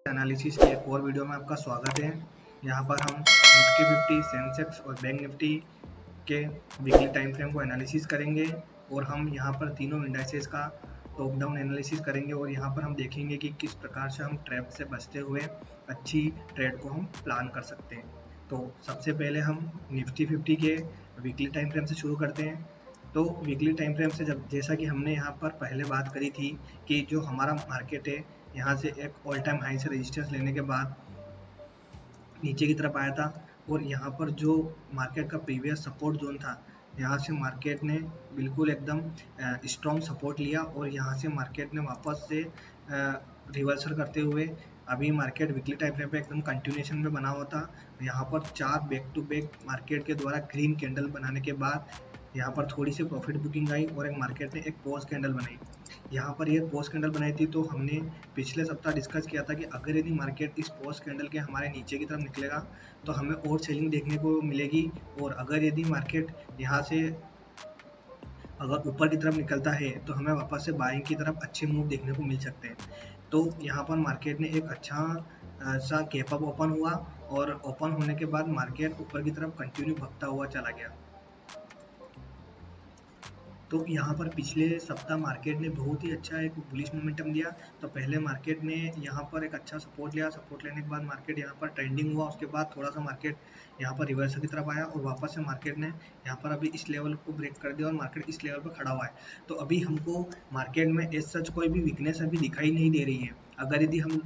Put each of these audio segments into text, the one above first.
Analysis की एक और वीडियो में आपका स्वागत है। यहाँ पर हम निफ्टी 50, सेंसेक्स और बैंक निफ्टी के वीकली टाइम फ्रेम को एनालिसिस करेंगे और हम यहाँ पर तीनों इंडाइसेस का टॉप डाउन एनालिसिस करेंगे और यहाँ पर हम देखेंगे कि किस प्रकार से हम ट्रैप से बचते हुए अच्छी ट्रेड को हम प्लान कर सकते हैं। तो सबसे पहले हम निफ्टी 50 के वीकली टाइम फ्रेम से शुरू करते हैं। तो वीकली टाइम फ्रेम से जैसा कि हमने यहाँ पर पहले बात करी थी कि जो हमारा मार्केट है यहाँ से एक ऑल टाइम हाई से रेजिस्टेंस लेने के बाद नीचे की तरफ आया था और यहाँ पर जो मार्केट का प्रीवियस सपोर्ट जोन था, यहाँ से मार्केट ने बिल्कुल एकदम स्ट्रॉन्ग सपोर्ट लिया और यहाँ से मार्केट ने वापस से रिवर्सल करते हुए अभी मार्केट वीकली टाइम फ्रेम पे एकदम कंटिन्यूएशन में बना हुआ था। यहाँ पर 4 बैक टू बैक मार्केट के द्वारा ग्रीन कैंडल बनाने के बाद यहाँ पर थोड़ी सी प्रॉफिट बुकिंग आई और एक मार्केट ने एक पॉज कैंडल बनाई। यहाँ पर ये पॉज कैंडल बनाई थी तो हमने पिछले सप्ताह डिस्कस किया था कि अगर यदि मार्केट इस पॉज कैंडल के हमारे नीचे की तरफ निकलेगा तो हमें और सेलिंग देखने को मिलेगी और अगर यदि मार्केट यहाँ से अगर ऊपर की तरफ निकलता है तो हमें वापस से बाइंग की तरफ अच्छे मूव देखने को मिल सकते हैं। तो यहाँ पर मार्केट ने एक अच्छा सा गैप अप ओपन हुआ और ओपन होने के बाद मार्केट ऊपर की तरफ कंटिन्यू भगता हुआ चला गया। तो यहाँ पर पिछले सप्ताह मार्केट ने बहुत ही अच्छा एक बुलिश मोमेंटम दिया। तो पहले मार्केट ने यहाँ पर एक अच्छा सपोर्ट लिया, सपोर्ट लेने के बाद मार्केट यहाँ पर ट्रेंडिंग हुआ, उसके बाद थोड़ा सा मार्केट यहाँ पर रिवर्सल की तरफ आया और वापस से मार्केट ने यहाँ पर अभी इस लेवल को ब्रेक कर दिया और मार्केट इस लेवल पर खड़ा हुआ है। तो अभी हमको मार्केट में एज सच कोई भी वीकनेस अभी दिखाई नहीं दे रही है। अगर यदि हम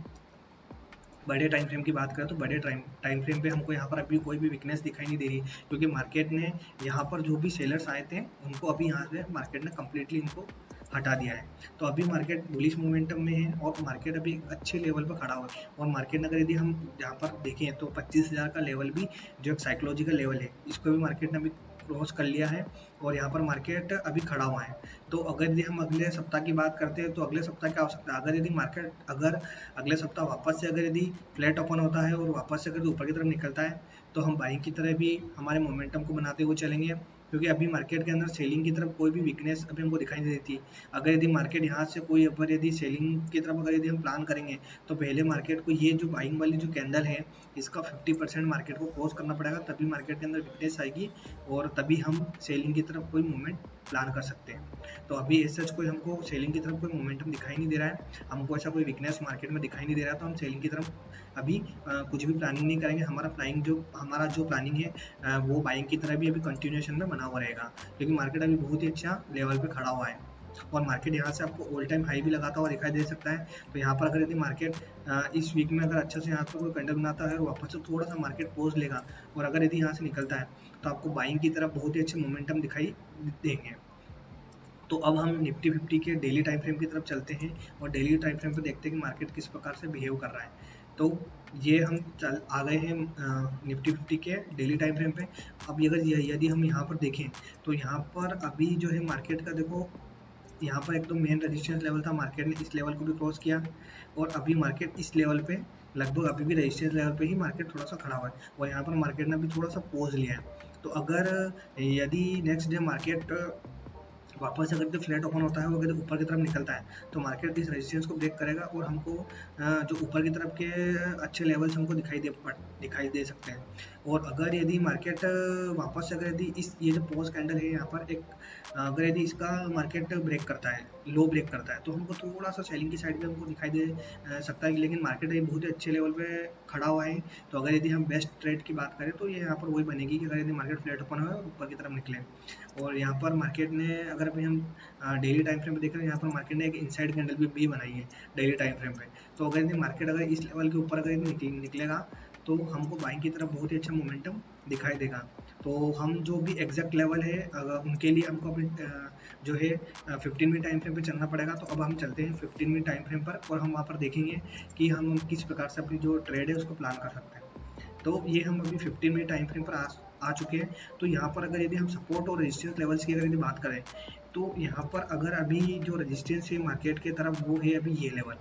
बड़े टाइम फ्रेम की बात करें तो बड़े टाइम फ्रेम पे हमको यहाँ पर अभी कोई भी वीकनेस दिखाई नहीं दे रही, क्योंकि मार्केट ने यहाँ पर जो भी सेलर्स आए थे उनको अभी यहाँ से मार्केट ने कम्प्लीटली इनको हटा दिया है। तो अभी मार्केट बुलिश मोमेंटम में है और मार्केट अभी अच्छे लेवल पर खड़ा हुआ है और मार्केट अगर यदि हम यहाँ पर देखें तो 25,000 का लेवल भी जो एक साइकोलॉजिकल लेवल है, इसको भी मार्केट ने अभी क्रॉस कर लिया है और यहाँ पर मार्केट अभी खड़ा हुआ है। तो अगर यदि हम अगले सप्ताह की बात करते हैं तो अगले सप्ताह क्या हो सकता है, अगर यदि मार्केट अगर अगले सप्ताह वापस से अगर यदि फ्लैट ओपन होता है और वापस से अगर ऊपर की तरफ निकलता है तो हम बाइंग की तरह भी हमारे मोमेंटम को बनाते हुए चलेंगे, क्योंकि अभी मार्केट के अंदर सेलिंग की तरफ कोई भी वीकनेस अभी हमको दिखाई नहीं देती। अगर यदि मार्केट यहाँ से कोई अगर यदि सेलिंग की तरफ अगर यदि हम प्लान करेंगे तो पहले मार्केट को ये जो बाइंग वाली जो कैंडल है इसका 50% मार्केट को क्रॉस करना पड़ेगा, तभी मार्केट के अंदर वीकनेस आएगी और तभी हम सेलिंग की तरफ कोई मूवमेंट प्लान कर सकते हैं। तो अभी एज सच कोई हमको सेलिंग की तरफ कोई मोमेंटम दिखाई नहीं दे रहा है, हमको ऐसा कोई वीकनेस मार्केट में दिखाई नहीं दे रहा, तो हम सेलिंग की तरफ अभी कुछ भी प्लानिंग नहीं करेंगे। हमारा जो प्लानिंग है वो बाइंग की तरह भी अभी कंटिन्यूएशन में बना हुआ रहेगा, क्योंकि मार्केट अभी बहुत ही अच्छा लेवल पे खड़ा हुआ है और मार्केट यहाँ से आपको ऑल टाइम हाई भी लगाता हुआ दिखाई दे सकता है। तो यहाँ पर अगर यदि मार्केट इस वीक में अगर अच्छा से यहाँ पर कोई कैंडल बनाता है और वापस से थोड़ा सा मार्केट पोज लेगा और अगर यदि यहाँ से निकलता है तो आपको बाइंग की तरफ बहुत ही अच्छे मोमेंटम दिखाई देंगे। तो अब हम निफ्टी 50 के डेली टाइम फ्रेम की तरफ चलते हैं और डेली टाइम फ्रेम पे देखते हैं कि मार्केट किस प्रकार से बिहेव कर रहा है। तो ये हम आ गए हैं निफ्टी 50 के डेली टाइम फ्रेम पे। अब अगर यदि हम यहाँ पर देखें तो यहाँ पर अभी जो है मार्केट का देखो, यहाँ पर एक तो मेन रेजिस्टेंस लेवल था, मार्केट ने इस लेवल को भी क्रॉस किया और अभी मार्केट इस लेवल पे लगभग अभी भी रेजिस्टेंस लेवल पे ही मार्केट थोड़ा सा खड़ा हुआ है और यहाँ पर मार्केट ने अभी थोड़ा सा पोज लिया है। तो अगर यदि नेक्स्ट डे मार्केट वापस से अगर फ्लैट ओपन होता है और अगर ऊपर की तरफ निकलता है तो मार्केट इस रेजिस्टेंस को ब्रेक करेगा और हमको जो ऊपर की तरफ के अच्छे लेवल्स हमको दिखाई दे सकते हैं। और अगर यदि मार्केट वापस से अगर यदि ये जो पोज कैंडल है यहाँ पर एक अगर यदि इसका मार्केट ब्रेक करता है, लो ब्रेक करता है, तो हमको थोड़ा सा सेलिंग की साइड में हमको दिखाई दे सकता है, लेकिन मार्केट अभी बहुत ही अच्छे लेवल पे खड़ा हुआ है। तो अगर यदि हम बेस्ट ट्रेड की बात करें तो ये यहाँ पर वही बनेगी कि अगर यदि मार्केट फ्लैट ओपन हो और ऊपर की तरफ निकले और यहाँ पर मार्केट ने अगर अभी हम डेली टाइम फ्रेम पे देख रहे हैं, यहाँ पर मार्केट ने एक इनसाइड कैंडल भी बनाई है डेली टाइम फ्रेम पे। तो अगर यदि मार्केट अगर इस लेवल के ऊपर अगर निकलेगा तो हमको बाइंग की तरफ बहुत ही अच्छा मोमेंटम दिखाई देगा। तो हम जो भी एग्जैक्ट लेवल है अगर उनके लिए हमको अपनी जो है 15 टाइम फ्रेम पे चलना पड़ेगा। तो अब हम चलते हैं 15 टाइम फ्रेम पर और हम वहाँ पर देखेंगे कि हम किस प्रकार से अपनी जो ट्रेड है उसको प्लान कर सकते हैं। तो ये हम अभी 15 मिनट टाइम फ्रेम पर आ चुके हैं। तो यहाँ पर अगर यदि हम सपोर्ट और रेजिस्टेंस लेवल्स की अगर यदि बात करें तो यहाँ पर अगर अभी जो रेजिस्टेंस है मार्केट के तरफ वो है अभी ये लेवल,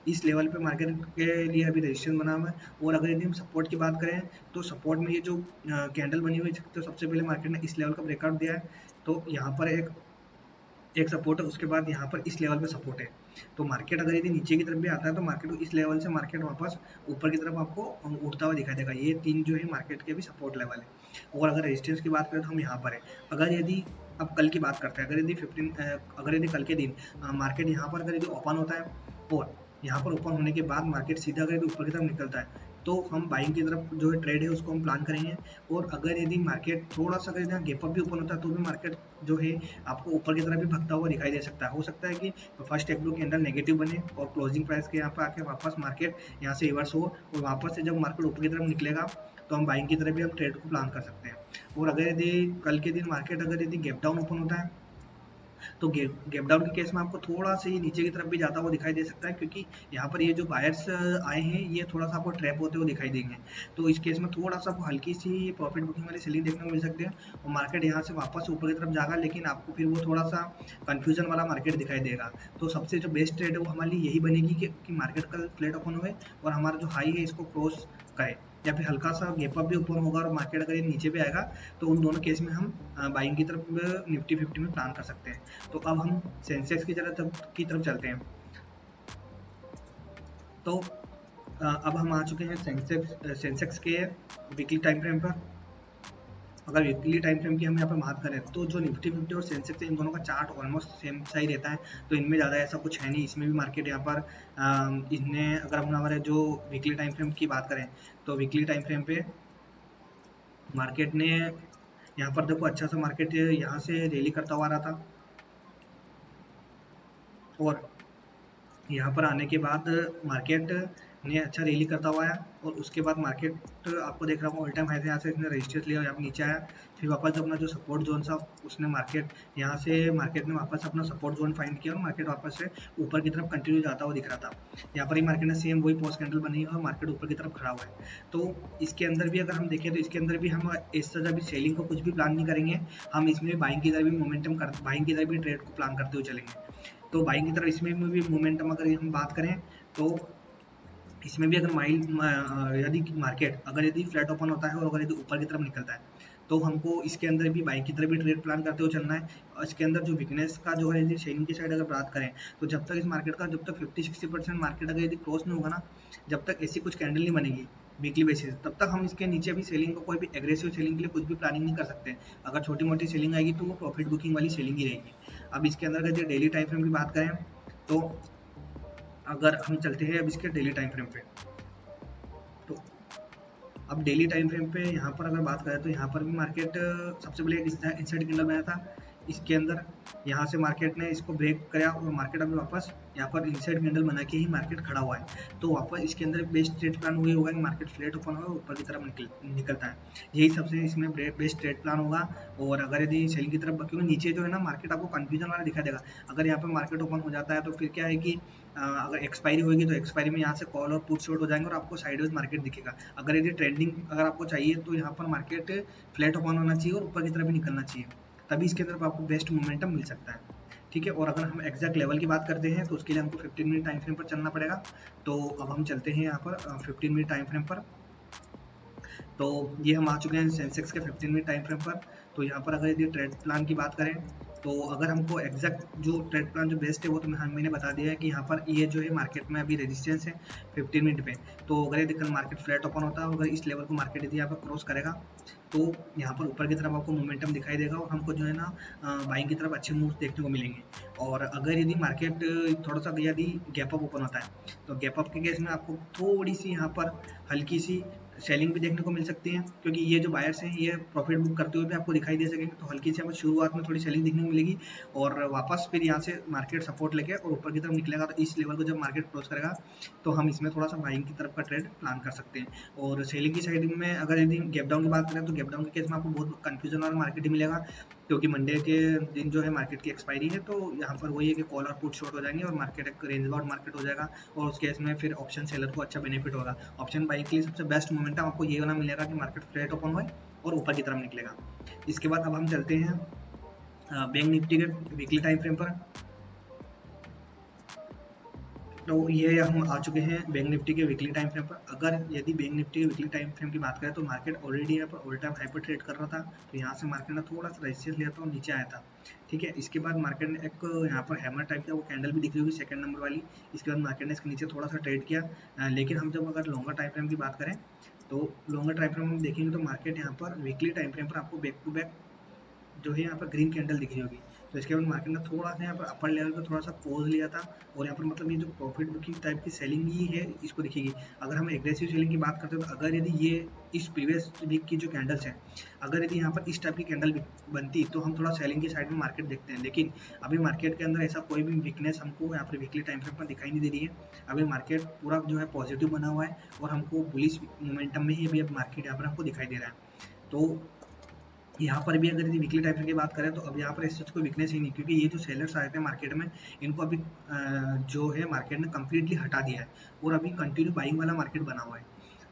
इस लेवल पे मार्केट के लिए अभी रेजिस्टेंस बना हुआ है। और अगर यदि हम सपोर्ट की बात करें तो सपोर्ट में ये जो कैंडल बनी हुई है तो सबसे पहले मार्केट ने इस लेवल का ब्रेकआउट दिया है। तो यहाँ पर एक एक सपोर्ट है, उसके बाद यहाँ पर इस लेवल पे सपोर्ट है। तो मार्केट अगर यदि नीचे की तरफ भी आता है तो मार्केट को इस लेवल से मार्केट वापस ऊपर की तरफ आपको उठता हुआ दिखाई देगा। ये 3 जो है मार्केट के भी सपोर्ट लेवल है। और अगर रेजिस्टेंस की बात करें तो हम यहाँ पर है। अगर यदि अब कल की बात करते हैं, अगर यदि कल के दिन मार्केट यहाँ पर अगर यदि ओपन होता है और यहाँ पर ओपन होने के बाद मार्केट सीधा अगर यदि ऊपर की तरफ निकलता है तो हम बाइंग की तरफ जो है ट्रेड है उसको हम प्लान करेंगे। और अगर यदि मार्केट थोड़ा सा अगर गैप अप भी ओपन होता है तो भी मार्केट जो है आपको ऊपर की तरफ भी भगता हुआ दिखाई दे सकता है। हो सकता है कि फर्स्ट एक दो के अंदर नेगेटिव बने और क्लोजिंग प्राइस के यहाँ पर आके वापस मार्केट यहाँ से रिवर्स हो और वापस से जब मार्केट ऊपर की तरफ निकलेगा तो हम बाइंग की तरफ भी हम ट्रेड को प्लान कर सकते हैं। और अगर यदि कल के दिन मार्केट अगर यदि गैप डाउन ओपन होता है तो गैप डाउन के केस में आपको थोड़ा सा ये नीचे की तरफ भी जाता हुआ दिखाई दे सकता है, क्योंकि यहाँ पर ये जो बायर्स आए हैं ये थोड़ा सा आपको ट्रैप होते हुए दिखाई देंगे। तो इस केस में थोड़ा सा आपको हल्की सी प्रॉफिट बुकिंग वाली सेलिंग देखने को मिल सकती है और मार्केट यहाँ से वापस ऊपर की तरफ जाएगा, लेकिन आपको फिर वो थोड़ा सा कंफ्यूजन वाला मार्केट दिखाई देगा। तो सबसे जो बेस्ट ट्रेड है वो हमारे लिए यही बनेगी कि मार्केट कल फ्लैट ओपन हुए और हमारा जो हाई है इसको क्रॉस करे, या फिर हल्का सा गैप अप भी ओपन होगा और मार्केट अगर ये नीचे भी आएगा तो उन दोनों केस में हम बाइंग की तरफ निफ्टी 50 में प्लान कर सकते हैं। तो अब हम सेंसेक्स की तरफ चलते हैं। तो अब हम आ चुके हैं सेंसेक्स के वीकली टाइम फ्रेम पर। अगर वीकली टाइम फ्रेम की हम यहाँ पर बात करें तो जो निफ्टी 50 और सेंसेक्स है इन दोनों का चार्ट ऑलमोस्ट सेम सा ही रहता है, तो इनमें ज़्यादा ऐसा कुछ है नहीं। इसमें भी मार्केट यहाँ पर इनने अगर हम हमारे जो वीकली टाइम फ्रेम की बात करें तो वीकली टाइम फ्रेम पे मार्केट ने यहाँ पर देखो अच्छा सा मार्केट यहाँ से रैली करता हुआ आ रहा था और यहाँ पर आने के बाद मार्केट ने अच्छा रैली करता हुआ आया और उसके बाद मार्केट आपको देख रहा हूँ ऑल टाइम हाई से यहाँ से इसने रजिस्टर लिया और यहाँ पे नीचे आया। फिर वापस जब अपना जो सपोर्ट जोन था उसने मार्केट ने वापस अपना सपोर्ट जोन फाइंड किया और मार्केट वापस से ऊपर की तरफ कंटिन्यू जाता हुआ दिख रहा था। यहाँ पर ही मार्केट ने सेम वही पोस्ट कैंडल बनाई है और मार्केट ऊपर की तरफ खड़ा हुआ है। तो इसके अंदर भी अगर हम देखें तो इसके अंदर भी हम इस तरह भी सेलिंग को कुछ भी प्लान नहीं करेंगे, हम इसमें भी बाइंग की तरफ भी बाइंग की तरफ भी ट्रेड को प्लान करते हुए चलेंगे। तो बाइंग की तरफ इसमें भी मोमेंटम अगर हम बात करें तो इसमें भी अगर यदि मार्केट अगर यदि फ्लैट ओपन होता है और अगर यदि ऊपर की तरफ निकलता है तो हमको इसके अंदर भी बाइंग की तरफ भी ट्रेड प्लान करते हुए चलना है। और इसके अंदर जो वीकनेस का जो है यदि सेलिंग की साइड अगर बात करें तो जब तक इस मार्केट का जब तक 50-60% मार्केट अगर यदि क्रॉस नहीं होगा ना, जब तक ऐसी कुछ कैंडल नहीं बनेगी वीकली बेसिस, तब तक हम इसके नीचे भी सेलिंग को कोई भी एग्रेसिव सेलिंग के लिए कुछ भी प्लानिंग नहीं कर सकते। अगर छोटी मोटी सेलिंग आएगी तो वो प्रॉफिट बुकिंग वाली सेलिंग ही रहेगी। अब इसके अंदर अगर डेली टाइम फ्रेम की बात करें तो अगर हम चलते हैं अब इसके डेली टाइम फ्रेम पे, तो अब डेली टाइम फ्रेम पे यहाँ पर अगर बात करें तो यहाँ पर भी मार्केट सबसे पहले इनसाइड कैंडल बनाया था। इसके अंदर यहाँ से मार्केट ने इसको ब्रेक कराया और मार्केट अभी वापस यहाँ पर इनसाइड कैंडल बना के ही मार्केट खड़ा हुआ है। तो वापस इसके अंदर बेस्ट ट्रेड प्लान वही होगा कि मार्केट फ्लैट ओपन होगा ऊपर की तरफ निकलता है, यही सबसे इसमें बेस्ट ट्रेड प्लान होगा। और अगर यदि सेलिंग की तरफ, क्योंकि नीचे जो है ना मार्केट आपको कंफ्यूजन वाला दिखा देगा। अगर यहाँ पर मार्केट ओपन हो जाता है तो फिर क्या है कि अगर एक्सपायरी होगी तो एक्सपायरी में यहाँ से कॉल और पुट शॉर्ट हो जाएंगे और आपको साइडवेज मार्केट दिखेगा। अगर यदि ट्रेंडिंग अगर आपको चाहिए तो यहाँ पर मार्केट फ्लैट ओपन होना चाहिए और ऊपर की तरफ भी निकलना चाहिए, तभी इसके तरफ आपको बेस्ट मोमेंटम मिल सकता है। ठीक है, और अगर हम एग्जैक्ट लेवल की बात करते हैं तो उसके लिए हमको 15 मिनट टाइम फ्रेम पर चलना पड़ेगा। तो अब हम चलते हैं यहाँ पर 15 मिनट टाइम फ्रेम पर। तो ये हम आ चुके हैं सेंसेक्स के 15 मिनट टाइम फ्रेम पर। तो यहाँ पर अगर यदि ट्रेड प्लान की बात करें तो अगर हमको एग्जैक्ट जो ट्रेड प्लान जो बेस्ट है वो तो मैंने बता दिया है कि यहाँ पर ये जो है मार्केट में अभी रेजिस्टेंस है 15 मिनट पे। तो अगर यदि कल मार्केट फ्लैट ओपन होता है, अगर इस लेवल को मार्केट यदि यहाँ पर क्रॉस करेगा तो यहाँ पर ऊपर की तरफ आपको मोमेंटम दिखाई देगा और हमको जो है ना बाइंग की तरफ अच्छे मूव देखने को मिलेंगे। और अगर यदि मार्केट थोड़ा सा यदि गैप अप ओपन होता है तो गैप अप के केस में आपको थोड़ी सी यहाँ पर हल्की सी सेलिंग भी देखने को मिल सकती है, क्योंकि ये जो बायर्स हैं ये प्रॉफिट बुक करते हुए भी आपको दिखाई दे सकेंगे। तो हल्की सी आपको शुरुआत में थोड़ी सेलिंग देखने को मिलेगी और वापस फिर यहाँ से मार्केट सपोर्ट लेके और ऊपर की तरफ निकलेगा। तो इस लेवल को जब मार्केट क्रॉस करेगा तो हम इसमें थोड़ा सा बाइंग की तरफ का ट्रेड प्लान कर सकते हैं। और सेलिंग की साइड में अगर यदि गैप डाउन की बात करें तो गैप डाउन के केस में आपको बहुत कंफ्यूजन वाला मार्केट ही मिलेगा, क्योंकि मंडे के दिन जो है मार्केट की एक्सपायरी है। तो यहाँ पर वही है कि कॉल और पुट शॉर्ट हो जाएंगे और मार्केट एक रेंज बाउंड मार्केट हो जाएगा और उस केस में फिर ऑप्शन सेलर को अच्छा बेनिफिट होगा। ऑप्शन बाइंग के लिए सबसे बेस्ट मोमेंटम आपको ये वाला मिलेगा कि मार्केट फ्लैट ओपन होए और ऊपर की तरफ निकलेगा। इसके बाद अब हम चलते हैं बैंक निफ्टी के वीकली टाइम फ्रेम पर। तो ये हम आ चुके हैं बैंक निफ्टी के वीकली टाइम फ्रेम पर। अगर यदि बैंक निफ्टी के वीकली टाइम फ्रेम की बात करें तो मार्केट ऑलरेडी यहाँ पर ऑल टाइम हाई पर ट्रेड कर रहा था, तो यहाँ से मार्केट ने थोड़ा सा रेजिस्टेंस लिया था और नीचे आया था। ठीक है, इसके बाद मार्केट ने एक यहाँ पर हैमर टाइप का वो कैंडल भी दिख रही होगी सेकंड नंबर वाली। इसके बाद मार्केट ने इसके नीचे थोड़ा सा ट्रेड किया, लेकिन हम जब अगर लॉन्गर टाइम फ्रेम की बात करें तो लॉन्गर टाइम फ्रेम हम देखेंगे तो मार्केट यहाँ पर वीकली टाइम फ्रेम पर आपको बैक टू बैक जो है यहाँ पर ग्रीन कैंडल दिख रही होगी। तो इसके बाद मार्केट ने थोड़ा सा यहाँ पर अपर लेवल पे थोड़ा सा पॉज लिया था, और यहाँ पर मतलब ये जो प्रॉफिट बुकिंग टाइप की सेलिंग ही है इसको दिखेगी। अगर हम एग्रेसिव सेलिंग की बात करते हैं तो अगर यदि ये इस प्रीवियस वीक की जो कैंडल्स हैं, अगर यदि यहाँ पर इस टाइप की कैंडल बनती तो हम थोड़ा सेलिंग की साइड में मार्केट देखते हैं, लेकिन अभी मार्केट के अंदर ऐसा कोई भी वीकनेस हमको यहाँ पर वीकली टाइम फ्रेम पर दिखाई नहीं दे रही है। अभी मार्केट पूरा जो है पॉजिटिव बना हुआ है और हमको बुलिश मोमेंटम में ही अभी मार्केट यहाँ पर हमको दिखाई दे रहा है। तो यहाँ पर भी अगर यदि वीकली टाइम फ्रेम की बात करें तो अब यहाँ पर इस चीज़ को वीकनेस ही नहीं, क्योंकि ये जो सेलर्स आए थे मार्केट में इनको अभी जो है मार्केट ने कम्प्लीटली हटा दिया है और अभी कंटिन्यू बाइंग वाला मार्केट बना हुआ है।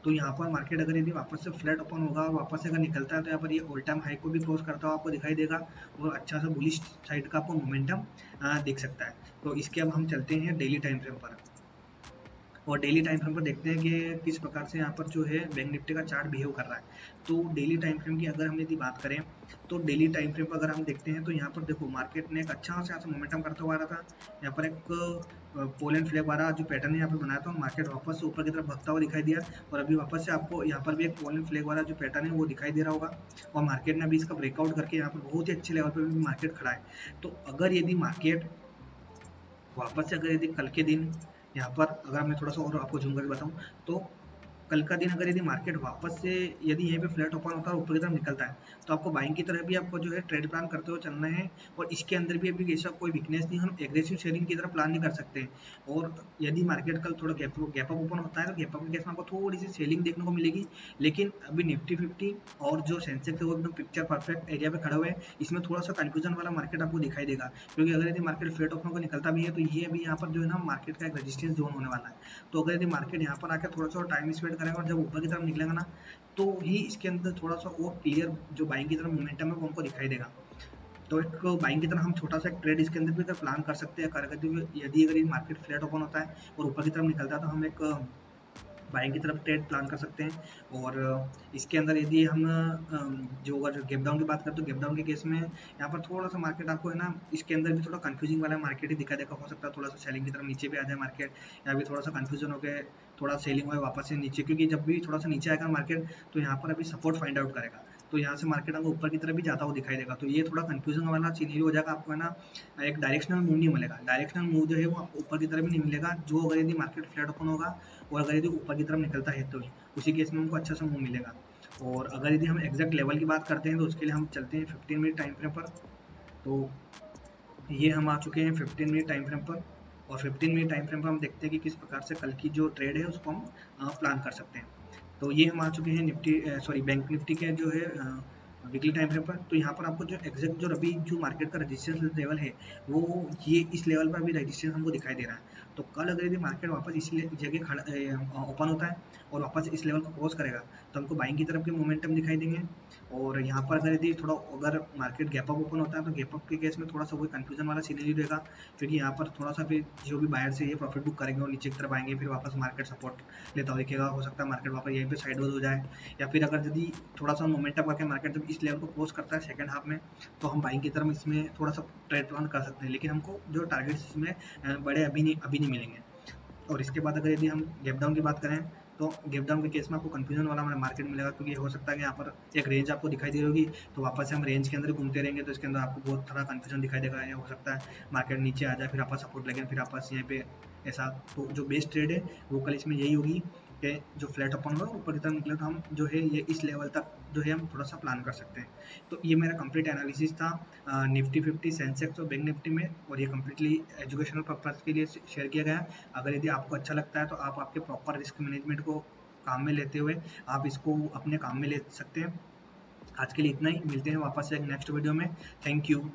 तो यहाँ पर मार्केट अगर यदि वापस से फ्लैट ओपन होगा और वापस से अगर निकलता है तो यहाँ पर ये ऑल टाइम हाई को भी क्रॉस करता हुआ आपको दिखाई देगा और अच्छा सा बुलिश साइड का आपको मोमेंटम दिख सकता है। तो इसके अब हम चलते हैं डेली टाइम फ्रेम पर, और डेली टाइम फ्रेम पर देखते हैं कि किस प्रकार से यहाँ पर जो है बैंक निफ्टी का चार्ट बिहेव कर रहा है। तो डेली टाइम फ्रेम की अगर हम यदि बात करें तो डेली टाइम फ्रेम पर अगर हम देखते हैं तो यहाँ पर देखो मार्केट ने एक अच्छा से ऐसा मोमेंटम करता हुआ आ रहा था। यहाँ पर एक पोलैंड फ्लैग वाला जो पैटर्न यहाँ पर बनाया था, मार्केट वापस से ऊपर की तरफ भगता हुआ दिखाई दिया, और अभी वापस से आपको यहाँ पर भी एक पोलैंड फ्लैग वाला जो पैटर्न है वो दिखाई दे रहा होगा, और मार्केट ने अभी इसका ब्रेकआउट करके यहाँ पर बहुत ही अच्छे लेवल पर भी मार्केट खड़ा है। तो अगर यदि मार्केट वापस से अगर यदि कल के दिन यहाँ पर अगर मैं थोड़ा सा और आपको झूम कर बताऊँ तो कल का दिन अगर यदि मार्केट वापस से यदि यहीं पे फ्लैट ओपन होता है और ऊपर की तरफ निकलता है तो आपको बाइंग की तरफ भी आपको जो है ट्रेड प्लान करते हुए चलना है, और इसके अंदर भी अभी ऐसा कोई वीकनेस नहीं, हम एग्रेसिव शेयरिंग की तरफ प्लान नहीं कर सकते हैं। और यदि मार्केट कल थोड़ा गैप अप ओपन होता है तो गैप अप के केस में आपको थोड़ी सी सेलिंग देखने को मिलेगी, लेकिन अभी निफ्टी 50 और जो सेंसेक्स है वो एकदम पिक्चर परफेक्ट एरिया पे खड़ा हुआ है। इसमें थोड़ा सा कंफ्यूजन वाला मार्केट आपको दिखाई देगा, क्योंकि अगर यदि मार्केट फ्लैट ओपन को निकलता भी है तो ये अभी यहाँ पर जो है ना मार्केट का एक रेजिस्टेंस जोन होने वाला है। तो अगर यदि मार्केट यहाँ पर आकर थोड़ा सा टाइम स्पेंड करेगा और जब ऊपर की तरफ निकलेगा ना तो ही इसके अंदर थोड़ा सा और क्लियर जो बाइंग की तरफ मोमेंटम है वो हमको दिखाई देगा। तो एक बाइंग की तरह हम छोटा सा एक ट्रेड इसके अंदर भी अगर प्लान कर सकते हैं, यदि अगर ये मार्केट फ्लैट ओपन होता है और ऊपर की तरफ निकलता है तो हम एक बाइंग की तरफ ट्रेड प्लान कर सकते हैं। और इसके अंदर यदि हम जो अगर गैप डाउन की बात करें तो गैप डाउन के केस में यहाँ पर थोड़ा सा मार्केट आपको है ना इसके अंदर भी थोड़ा कंफ्यूजिंग वाला मार्केट ही दिखा देखा हो सकता है, थोड़ा सा सेलिंग की तरफ नीचे भी आ जाए मार्केट, या भी थोड़ा सा कंफ्यूजन हो गया थोड़ा सेलिंग हो वापस से नीचे, क्योंकि जब भी थोड़ा सा नीचे आएगा मार्केट तो यहाँ पर अभी सपोर्ट फाइंड आउट करेगा, तो यहाँ से मार्केट आपको ऊपर की तरफ भी जाता हुआ दिखाई देगा। तो ये थोड़ा कंफ्यूजन वाला सीनरी हो जाएगा, आपको है ना एक डायरेक्शनल मूव नहीं मिलेगा, डायरेक्शनल मूव जो है वो आपको ऊपर की तरफ भी नहीं मिलेगा, जो अगर यदि मार्केट फ्लैट ओपन होगा और अगर यदि ऊपर की तरफ निकलता है तो उसी केस में हमको अच्छा सा मूव मिलेगा। और अगर यदि हम एग्जैक्ट लेवल की बात करते हैं तो उसके लिए हम चलते हैं 15 मिनट टाइम फ्रेम पर। तो ये हम आ चुके हैं 15 मिनट टाइम फ्रेम पर, और 15 मिनट टाइम फ्रेम पर हम देखते हैं कि किस प्रकार से कल की जो ट्रेड है उसको हम प्लान कर सकते हैं। तो ये हम आ चुके हैं निफ्टी बैंक निफ्टी के जो है वीकली टाइम फ्रेम पर। तो यहाँ पर आपको जो एग्जैक्ट जो अभी जो मार्केट का रेजिस्टेंस लेवल है वो ये इस लेवल पर अभी रेजिस्टेंस हमको दिखाई दे रहा है। तो कल अगर यदि मार्केट वापस इस जगह खड़ा ओपन होता है और वापस इस लेवल को क्रॉस करेगा तो हमको बाइंग की तरफ के मोमेंटम दिखाई देंगे। और यहाँ पर अगर यदि थोड़ा अगर मार्केट गैप अप ओपन होता है तो गैप अप के केस में थोड़ा सा वही कंफ्यूजन वाला सीनरी रहेगा, क्योंकि यहाँ पर थोड़ा सा फिर जो भी बायर से ये प्रॉफिट बुक करेंगे और नीचे की तरफ आएंगे, फिर वापस मार्केट सपोर्ट लेता हुआ दिखेगा, हो सकता है मार्केट वापस यहीं पे साइडवेज हो जाए, या फिर अगर यदि थोड़ा सा मोमेंटम करके मार्केट जब इस लेवल को क्रॉस करता है सेकंड हाफ में तो हम बाइंग की तरफ इसमें थोड़ा सा ट्रेड प्लान कर सकते हैं, लेकिन हमको जो टारगेट्स इसमें बड़े अभी नहीं मिलेंगे। और इसके बाद अगर यदि हम गैप डाउन की बात करें तो गैप डाउन के केस में आपको कंफ्यूजन वाला हमारा मार्केट मिलेगा, क्योंकि हो सकता है कि यहाँ पर एक रेंज आपको दिखाई दे रही होगी तो वापस से हम रेंज के अंदर घूमते रहेंगे तो इसके अंदर आपको बहुत सारा कंफ्यूजन दिखाई देगा, या हो सकता है मार्केट नीचे आ जाए फिर आपका सपोर्ट लगे फिर आपस यहाँ पे ऐसा। तो जो बेस्ट ट्रेड है वो कल इसमें यही होगी कि जो फ्लैट ओपन होगा ऊपर की तरफ निकले तो हम जो है ये इस लेवल तक जो है हम थोड़ा सा प्लान कर सकते हैं। तो ये मेरा कंप्लीट एनालिसिस था निफ्टी 50 सेंसेक्स और बैंक निफ्टी में, और ये कम्प्लीटली एजुकेशनल पर्पज के लिए शेयर किया गया है। अगर यदि आपको अच्छा लगता है तो आप आपके प्रॉपर रिस्क मैनेजमेंट को काम में लेते हुए आप इसको अपने काम में ले सकते हैं। आज के लिए इतना ही, मिलते हैं वापस से एक नेक्स्ट वीडियो में। Thank you.